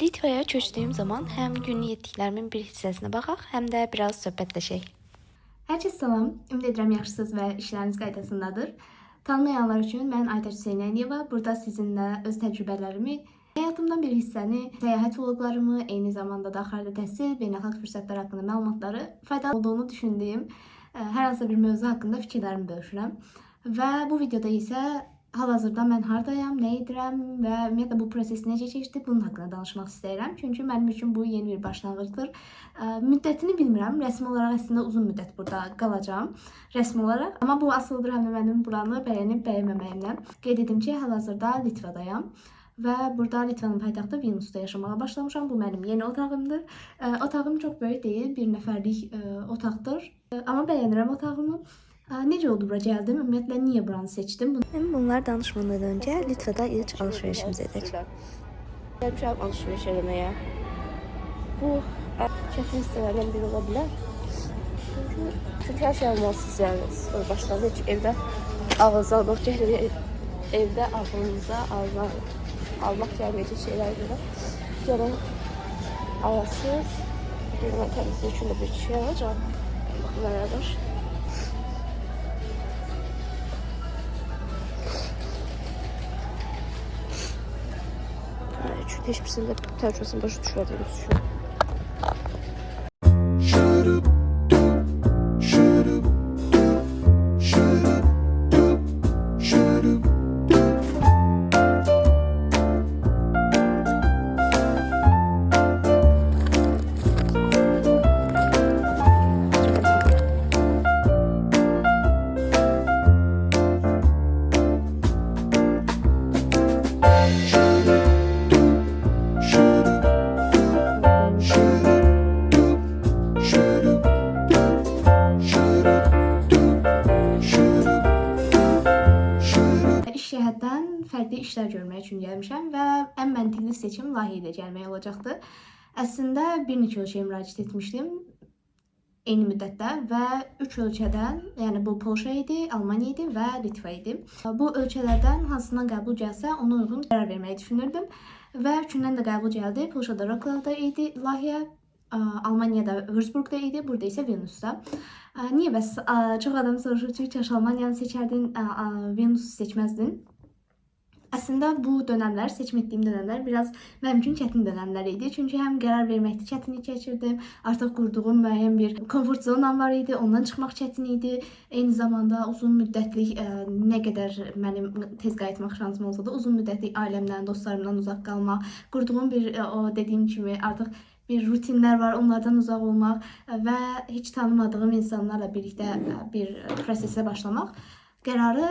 Litvaya köçdüyüm zaman həm günlük etdiklərimin bir hissəsinə baxaq, həm də biraz söhbətləşək. Hər kəs salam, ümid edirəm yaxşısınız və işləriniz qaydasındadır. Tanımayanlar üçün mən Aytaç Hüseynəliyeva. Burada sizinlə öz təcrübələrimi, həyatımdan bir hissəni, səyahət vloqlarımı, eyni zamanda da xarici təhsil, beynəlxalq fürsətlər haqqında məlumatları faydalı olduğunu düşündüyüm hər hansı bir mövzu haqqında fikirlərimi bölüşürəm. Və bu videoda isə hal-hazırda mən hardayam, nə edirəm və ümumiyyətlə bu proses necə keçdi, bunun haqqında danışmaq istəyirəm. Çünki mənim üçün bu yeni bir başlanğıcdır. Müddətini bilmirəm. Rəsmi olaraq əslində uzun müddət burada qalacağam, rəsmi olaraq. Amma bu asılıdır həm də mənim buranı bəyənib bəyənməməyimdən. Qeyd edim ki, hal-hazırda Litvadayam. Və burada Litvanın paytaxtı Vilniusda yaşamağa başlamışam. Bu mənim yeni otağımdır. Otağım çox böyük deyil, bir nəfərlik otaqdır. Amma bəyənirəm otağımı. Necə oldu bura gəldim? Ümumiyyətlə niyə buranı seçdim? Bunlar danışmadan öncə Litvada ilk alışverişimiz edək. Gəlmişəm alışveriş eləməyə. Bu çətin hissələrdən biri ola bilər. Çünki hər şey almalısınız yəni. Sonra başladı heç evdə ağızda almaq gəlir. Evdə ağlınıza almaq gəlməyəcək şeylər görə. Gəlin alasınız. Gəlin təmizlik üçün də bir şey alacağım. Baxın bərabər. Çünki heç birisinin də təcrübəsini başa düşmədiyimiz üçün. Fərqli işlər görmək üçün gəlmişəm və ən məntiqli seçim layihə ilə gəlmək olacaqdır. Əslində bir neçə ölkəyə müraciət etmişdim eyni müddətdə və 3 ölkədən, yəni bu Polşa idi, Almaniya idi və Litva idi. Bu ölkələrdən hansından qəbul gəlsə ona uyğun qərar verməyi düşünürdüm və üçündən də qəbul gəldi. Polşada Wrocławda idi layihə, Almaniyada Würzburgda idi, burada isə Vilniusda. Niyə bəs çox adam soruşur ki, kaş Almaniyanı seçərdin, Vilniusu seçməzdin? Əslində bu dönəmlər, seçim etdiyim dönəmlər biraz mənim üçün çətin dönəmlər idi. Çünki həm qərar verməkdə çətinlik keçirdim, artıq qurduğum müəyyən bir komfort zonam var idi, ondan çıxmaq çətin idi. Eyni zamanda uzun müddətlik, nə qədər mənim tez qayıtmaq şansım olsa da, uzun müddətlik ailəmdən, dostlarımdan uzaq qalmaq, qurduğum bir, o dediyim kimi artıq bir rutinlər var, onlardan uzaq olmaq və heç tanımadığım insanlarla birlikdə bir prosesə başlamaq qərarı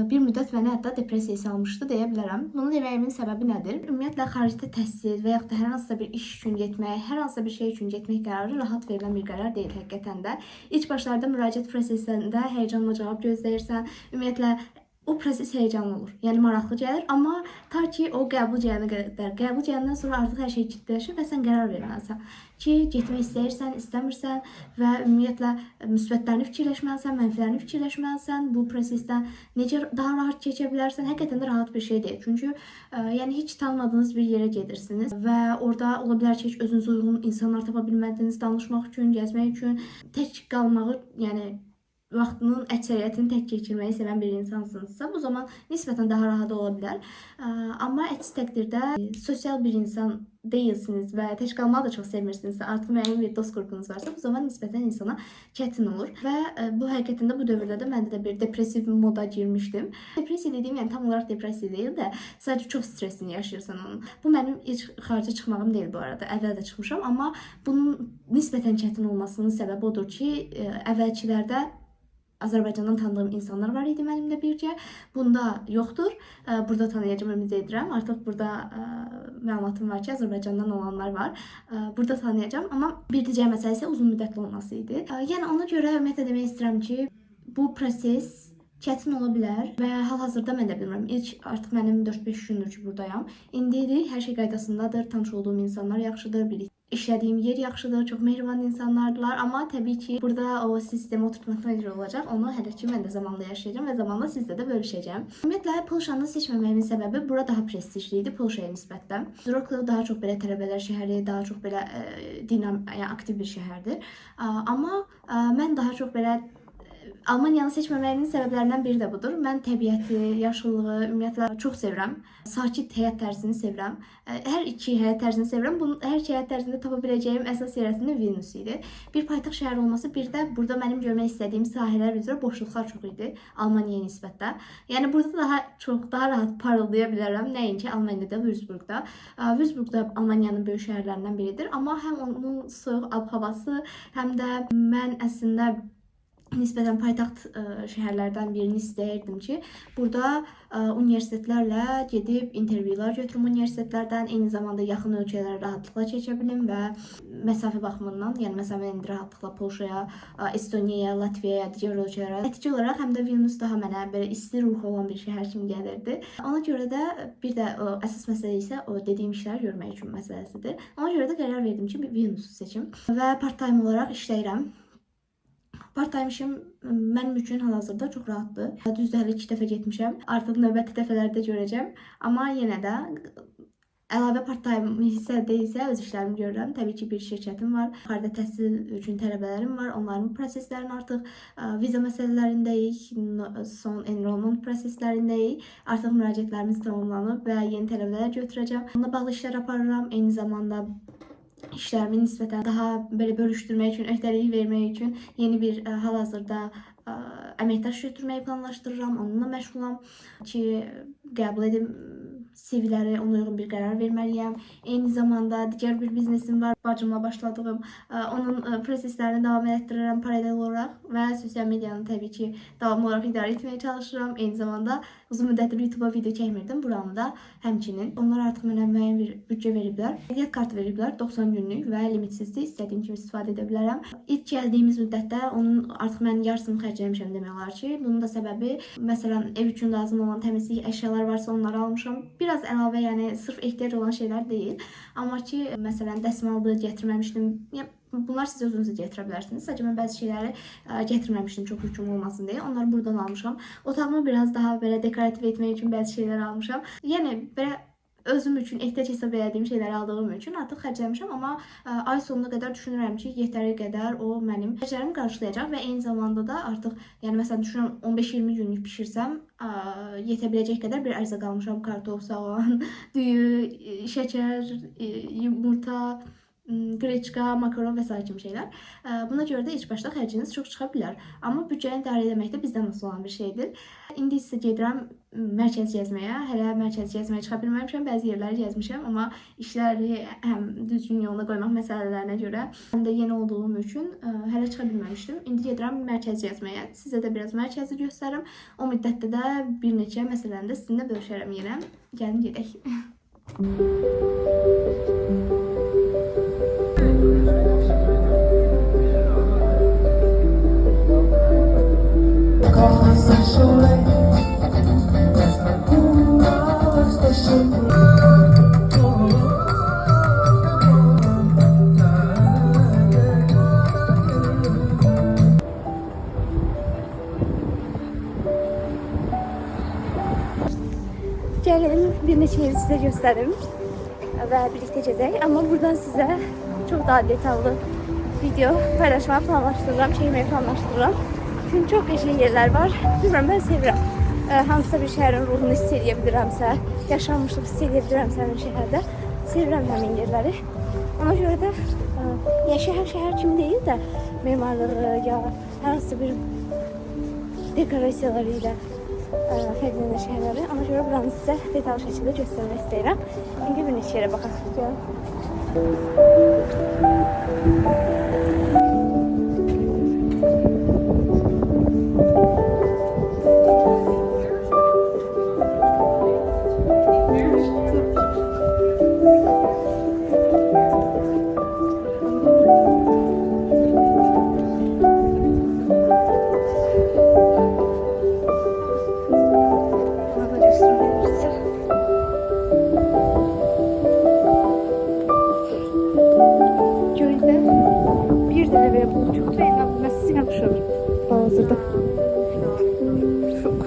bir müddət məni hətta depressiyaya salmışdı deyə bilərəm. Bunu deməyimin səbəbi nədir? Ümumiyyətlə xaricdə təhsil və yaxud da hər hansısa bir iş üçün getmək, hər hansısa bir şey üçün getmək qərarı rahat verilən bir qərar deyil həqiqətən də. İlk başlarda müraciət prosesində həyəcanla cavab gözləyirsən. Ümumiyyətlə o proses həyəcanlı olur. Yəni maraqlı gəlir, amma ta ki o qəbul gələnə qədər, qəbul gələndən sonra artıq hər şey ciddiləşir və sən qərar verməlisən ki, getmək istəyirsən, istəmirsən və ümumiyyətlə müsbətlərini fikirləşməlisən, mənfilərini fikirləşməlisən. Bu prosesdən necə daha rahat keçə bilərsən? Həqiqətən də rahat bir şey deyil. Çünki yəni heç tanımadığınız bir yerə gedirsiniz və orada ola bilər ki, heç özünüzə uyğun insanlar tapa bilmədiniz, danışmaq üçün, gəzmək üçün, tək qalmağı, yəni vaxtının əksəriyyətini tək keçirməyi sevən bir insansınızsa, bu zaman nisbətən daha rahat ola bilər. Amma əks təqdirdə sosial bir insan deyilsiniz və tək qalmağı da çox sevmirsinizsə, artıq müəyyən bir dost qrupunuz varsa, bu zaman nisbətən insana çətin olur. Və bu həqiqətən də bu dövrdə də məndə də bir depressiv moda girmişdim. Depressiya dediyim, yəni tam olaraq depressiya deyil də, sadəcə çox stressini yaşayırsan onun. Bu mənim ilk xarici çıxmağım deyil bu arada. Əvvəl də çıxmışam, amma bunun nisbətən çətin olmasının səbəbi odur ki, əvvəlkilərdə Azərbaycandan tanıdığım insanlar var idi mənimlə birgə. Bunda yoxdur. Burada tanıyacağım, ümid edirəm. Artıq burada məlumatım var ki, Azərbaycandan olanlar var. Burada tanıyacağım, amma bir digər məsələ isə uzun müddətli olması idi. Yəni ona görə ümumiyyətlə demək istəyirəm ki, bu proses çətin ola bilər və hal-hazırda mən də bilmirəm. İlk artıq mənim 4-5 gündür ki, buradayam. İndi hər şey qaydasındadır, tanış olduğum insanlar yaxşıdır, İşlədiyim yer yaxşıdır, çox mehriban insanlardılar. Amma təbii ki, burada o sistemi oturtmaq necə olacaq, onu hələ ki mən də zamanla yaşayacağam və zamanla sizlə də bölüşəcəm. Ümumiyyətlə, Polşanı seçməməyimin səbəbi bura daha prestijli idi Polşaya nisbətən. Wrocław daha çox belə tələbələr şəhəri, daha çox belə yəni aktiv bir şəhərdir. Amma mən daha çox belə Almaniyanı seçməməyimin səbəblərindən biri də budur. Mən təbiəti, yaşıllığı, ümumiyyətlə çox sevirəm. Sakit həyat tərzini sevirəm. Hər iki həyat tərzini sevirəm. Bunun hər iki həyat tərzində tapa biləcəyim əsas yer əslində Vilnius idi. Bir paytaxt şəhəri olması, bir də burada mənim görmək istədiyim sahələr üzrə boşluqlar çox idi Almaniyaya nisbətdə. Yəni burada daha rahat parıldaya bilərəm. Nəinki Almaniyada, Würzburgda. Würzburg da Almaniyanın böyük şəhərlərindən biridir. Amma həm onun soyuq ab-havası, həm də mən əslində nisbətən paytaxt şəhərlərdən birini istəyirdim ki, burada universitetlərlə gedib intervyular götürüm universitetlərdən, eyni zamanda yaxın ölkələrə rahatlıqla keçə bilim və məsafə baxımından, yəni məsələn indi rahatlıqla Polşaya, Estoniyaya, Latviyaya, digər ölkələrə. Nəticə olaraq həm də Vilnius daha mənə belə isti ruhu olan bir şəhər kimi gəlirdi. Ona görə də bir də əsas məsələ isə o dediyim işləri görmək üçün məsələsidir. Ona görə də qərar verdim ki, Vilniusu seçim və part-time olaraq işləyirəm. Part-time işim mənim üçün hal-hazırda çox rahatdır. Düzdür, hələ 2 dəfə getmişəm. Artıq növbəti dəfələrdə görəcəm. Amma yenə də əlavə part-time hissədə isə öz işlərimi görürəm. Təbii ki, bir şirkətim var. Yuxarıda təhsil üçün tələbələrim var. Onların proseslərini artıq viza məsələlərindəyik, son enrollment proseslərindəyik. Artıq müraciətlərimiz tamamlanıb və yeni tələbələr götürəcəm. Onunla bağlı işlər aparıram. Eyni zamanda işlərimi nisbətən daha belə bölüşdürmək üçün, öhdəliyi vermək üçün yeni bir hal-hazırda əməkdaş götürməyi planlaşdırıram. Onunla məşğulam ki, qəbul edim CV-ləri, ona uyğun bir qərar verməliyəm. Eyni zamanda digər bir biznesim var, bacımla başladığım. Onun proseslərini davam etdirirəm paralel olaraq və sosial medianı təbii ki, davamlı olaraq idarə etməyə çalışıram. Eyni zamanda uzun müddətdir YouTube-a video çəkmirdim. Buranı da həmçinin. Onlar artıq mənə müəyyən bir büdcə veriblər. Qeydiyyat kartı veriblər, 90 günlük və limitsiz, istədiyim kimi istifadə edə bilərəm. İlk gəldiyimiz müddətdə onun artıq mən yarısını xərcləmişəm demək olar ki. Bunun da səbəbi, məsələn, ev üçün lazım olan təmizlik əşyalar varsa onları almışam. Biraz əlavə, yəni sırf ehtiyac olan şeylər deyil. Amma ki, məsələn, dəsmaldır, gətirməmişdim. Yəni, bunlar siz özünüzə gətirə bilərsiniz. Sadəcə mən bəzi şeyləri gətirməmişdim çox yüküm olmasın deyə. Onları buradan almışam. Otağımı biraz daha belə dekorativ etmək üçün bəzi şeylər almışam. Yəni, belə özüm üçün ehtiyac hesab edədiyim şeyləri aldığım üçün artıq xərcləmişəm, amma ay sonuna qədər düşünürəm ki, yetəri qədər o mənim xərclərimi qarşılayacaq və eyni zamanda da artıq, yəni məsələn düşünürəm 15-20 günlük bişirsəm, yetə biləcək qədər bir ərzaq almışam. Kartof, soğan, düyü, şəkər, yumurta, qreçka, makaron və s. kimi şeylər. Buna görə də ilk başda xərciniz çox çıxa bilər. Amma büdcəni idarə etmək də bizdən asılı olan bir şeydir. İndi isə gedirəm mərkəz gəzməyə. Hələ mərkəz gəzməyə çıxa bilməmişəm. Bəzi yerləri gəzmişəm, amma işləri həm düzgün yoluna qoymaq məsələlərinə görə, həm də yeni olduğum üçün hələ çıxa bilməmişdim. İndi gedirəm mərkəz gəzməyə. Sizə də biraz mərkəzi göstərim. O müddətdə də bir neçə məsələni də sizinlə bölüşərəm yenə. Gəlin gedək. Gəlin bir neçə yeri sizə göstərim və birlikdə gedək. Amma buradan sizə çox daha detallı video paylaşmağı planlaşdırıram, çəkməyi planlaşdırıram. Çünki çox qəşəng yerlər var. Bilmirəm, mən sevirəm. Hansısa bir şəhərin ruhunu hiss edə bilirəmsə, yaşanmışlıq hiss edə bilirəmsə həmin şəhərdə, sevirəm həmin yerləri. Ona görə də şəhər kimi deyil də memarlığı ya hər hansı bir dekorasiyaları ilə fərqlənən şəhərləri. Ona görə buranı sizə detallı şəkildə göstərmək istəyirəm. İndi bir neçə yerə baxaq. çalışıyorum hazırda. Şok.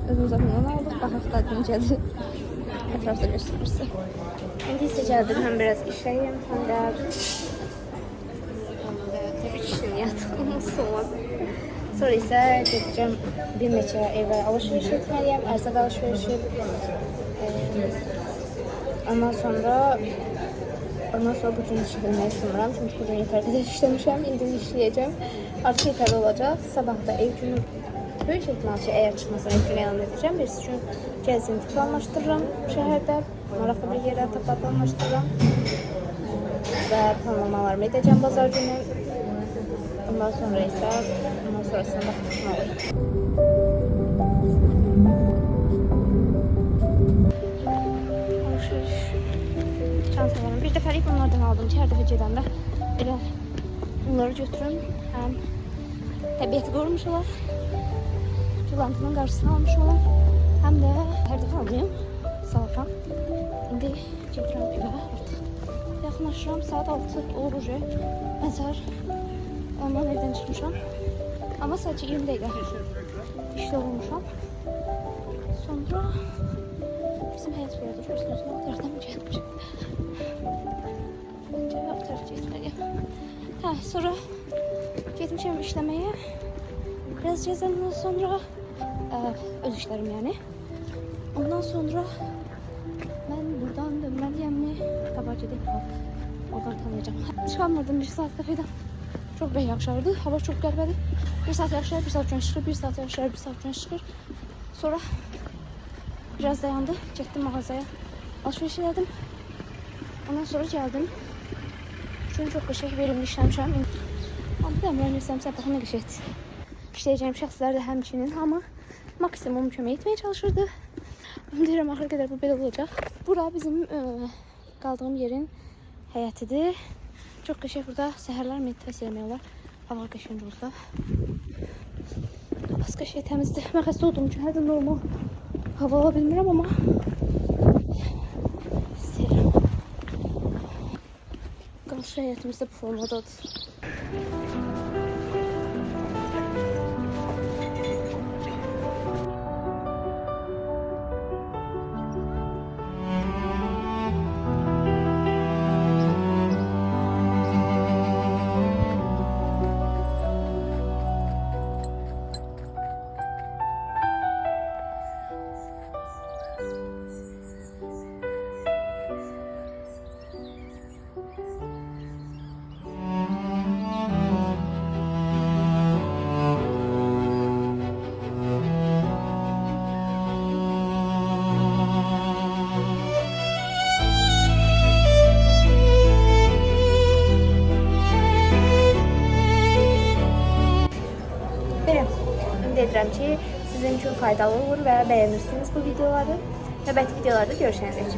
Özümüz zamandan aldık. Baxaq da necədir. Ətrafda göstərirsə. İndi isə gəldim. Həm biraz işləyim, həm də təbii ki, işləyəm. Olmaz. Sonra isə gedəcəm bir neçə evə alışveriş etməliyəm. Ərzaq alışverişi. Ondan sonra bugün işləmək istəmirəm. Çünki bugün yetər qədər işləmişəm. İndi işləyəcəm. Artıq yetərli olacaq. Sabah da ev günü böyük ehtimal ki, əgər çıxmasa ev günü elan edəcəm. Birisi üçün gəzinti planlaşdırıram şəhərdə. Maraqlı bir yerə tapaq planlaşdırıram. Və planlamalarımı edəcəm bazar günü. Ondan sonra isə sonrasına baxmaq olur. Alışveriş çantalarım. Bir dəfəlik bunlardan aldım ki, hər dəfə gedəndə elə bunları götürüm. Həm təbiəti qorumuş olar, tulantının qarşısını almış olar, həm də hər dəfə almayım salafan. İndi gedirəm evə artıq. Yaxınlaşıram, saat 6 olur uje, məzar. Ondan evdən çıxmışam. Amma sadəcə 20 dəqiqə işlə olmuşam. Sonra bizim həyat bir yerdə görsünüz, o tərəfdən mi gəlmişim? Məncə o tərəf getməliyəm. Hə, sonra getmişəm işləməyə. Biraz gəzəndən sonra öz işlərim yəni. Ondan sonra mən buradan dönməliyəmmi? Qabağa gedib oradan tanıyacağım. Çıxamırdım bir saat kafedən. Çok bey yaxşardı. Hava çok qərbədir. Bir saat yaxşar, bir saat gün çıxır, bir saat yaxşar, bir saat gün çıxır. Sonra biraz dayandı. Getdim mağazaya. Alışveriş elədim. Ondan sonra gəldim. Çünki çox qəşəng verimli işləmişəm. Amma dəmirləmirsəm, baxın nə qəşəngdir. İşləyəcəyim şəxslər də həmçinin, amma maksimum kömək etməyə çalışırdı. Onu deyirəm, axır qədər bu belə olacaq. Bura bizim qaldığım yerin həyətidir. Çok qəşəng burada səhərlər meditasiya eləmək olar. Hava qəşəng olsa. Az qəşəng təmizdir. Mən xəstə olduğum üçün hər də normal hava ala bilmirəm, amma istəyirəm. Qarşı həyətimiz də bu formadadır. Edirəm ki, sizin üçün faydalı olur və bəyənirsiniz bu videoları. Növbəti videolarda görüşənəcək.